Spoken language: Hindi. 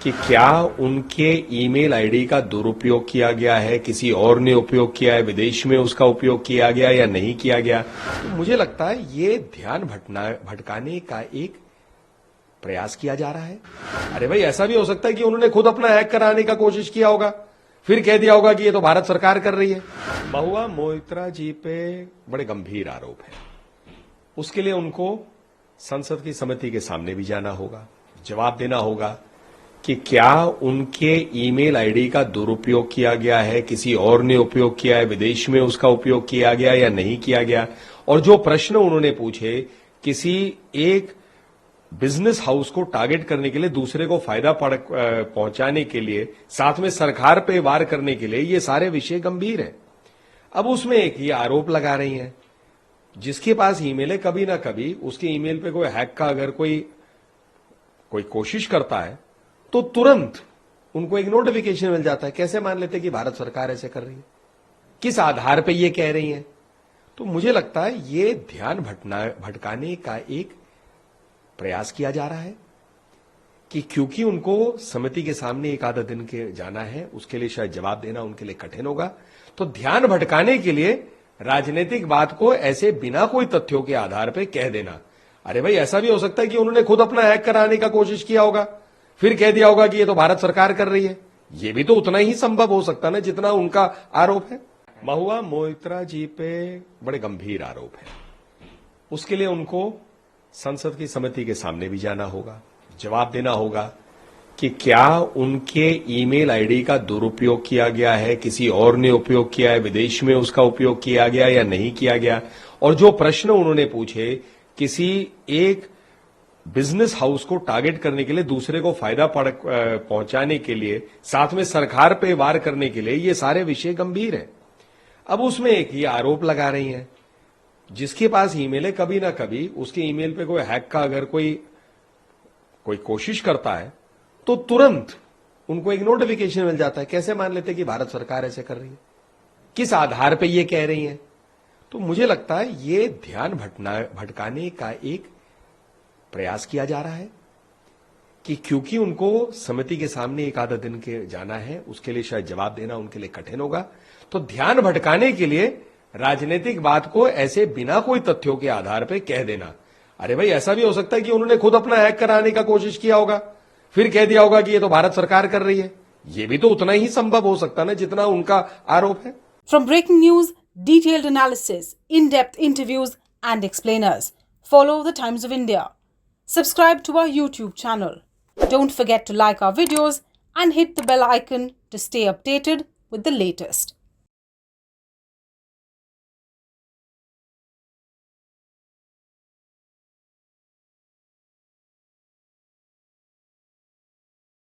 कि क्या उनके ईमेल आईडी का दुरुपयोग किया गया है, किसी और ने उपयोग किया है, विदेश में उसका उपयोग किया गया या नहीं किया गया। तो मुझे लगता है ये ध्यान भटकाने का एक प्रयास किया जा रहा है। अरे भाई, ऐसा भी हो सकता है कि उन्होंने खुद अपना हैक कराने का कोशिश किया होगा, फिर कह दिया होगा कि ये तो भारत सरकार कर रही है। महुआ मोइत्रा जी पे बड़े गंभीर आरोप है, उसके लिए उनको संसद की समिति के सामने भी जाना होगा, जवाब देना होगा कि क्या उनके ईमेल आईडी का दुरुपयोग किया गया है, किसी और ने उपयोग किया है, विदेश में उसका उपयोग किया गया या नहीं किया गया। और जो प्रश्न उन्होंने पूछे, किसी एक बिजनेस हाउस को टारगेट करने के लिए, दूसरे को फायदा पहुंचाने के लिए, साथ में सरकार पे वार करने के लिए, ये सारे विषय गंभीर हैं। अब उसमें एक ये आरोप लगा रही हैं, जिसके पास ईमेल है, कभी ना कभी उसके ईमेल पे कोई हैक का अगर कोई कोशिश करता है तो तुरंत उनको एक नोटिफिकेशन मिल जाता है। कैसे मान लेते कि भारत सरकार ऐसे कर रही है, किस आधार पे ये कह रही है। तो मुझे लगता है ये ध्यान भटकाने का एक प्रयास किया जा रहा है कि क्योंकि उनको समिति के सामने एक आधा दिन के जाना है, उसके लिए शायद जवाब देना उनके लिए कठिन होगा। तो ध्यान भटकाने के लिए राजनीतिक बात को ऐसे बिना कोई तथ्यों के आधार पर कह देना। अरे भाई, ऐसा भी हो सकता है कि उन्होंने खुद अपना हैक कराने का कोशिश किया होगा, फिर कह दिया होगा कि ये तो भारत सरकार कर रही है। ये भी तो उतना ही संभव हो सकता ना जितना उनका आरोप है। महुआ मोइत्रा जी पे बड़े गंभीर आरोप है, उसके लिए उनको संसद की समिति के सामने भी जाना होगा, जवाब देना होगा कि क्या उनके ईमेल आईडी का दुरुपयोग किया गया है, किसी और ने उपयोग किया है, विदेश में उसका उपयोग किया गया या नहीं किया गया। और जो प्रश्न उन्होंने पूछे, किसी एक बिजनेस हाउस को टारगेट करने के लिए, दूसरे को फायदा पहुंचाने के लिए, साथ में सरकार पे वार करने के लिए, ये सारे विषय गंभीर हैं। अब उसमें एक ये आरोप लगा रही हैं, जिसके पास ईमेल है, कभी ना कभी उसके ईमेल पे कोई हैक का अगर कोई कोशिश करता है तो तुरंत उनको एक नोटिफिकेशन मिल जाता है। कैसे मान लेते कि भारत सरकार ऐसे कर रही है, किस आधार पे ये कह रही है। तो मुझे लगता है ये ध्यान भटकाने का एक प्रयास किया जा रहा है कि क्योंकि उनको समिति के सामने एक आधा दिन के जाना है, उसके लिए शायद जवाब देना उनके लिए कठिन होगा। तो ध्यान भटकाने के लिए राजनीतिक बात को ऐसे बिना कोई तथ्यों के आधार पर कह देना। अरे भाई, ऐसा भी हो सकता है कि उन्होंने खुद अपना हैक कराने का कोशिश किया होगा, फिर कह दिया होगा कि ये तो भारत सरकार कर रही है। ये भी तो उतना ही संभव हो सकता ना जितना उनका आरोप है। From breaking news, detailed analysis, in-depth interviews and explainers, follow the Times of India. Subscribe to our YouTube channel. Don't forget to like our videos and hit the bell icon to stay updated with the latest.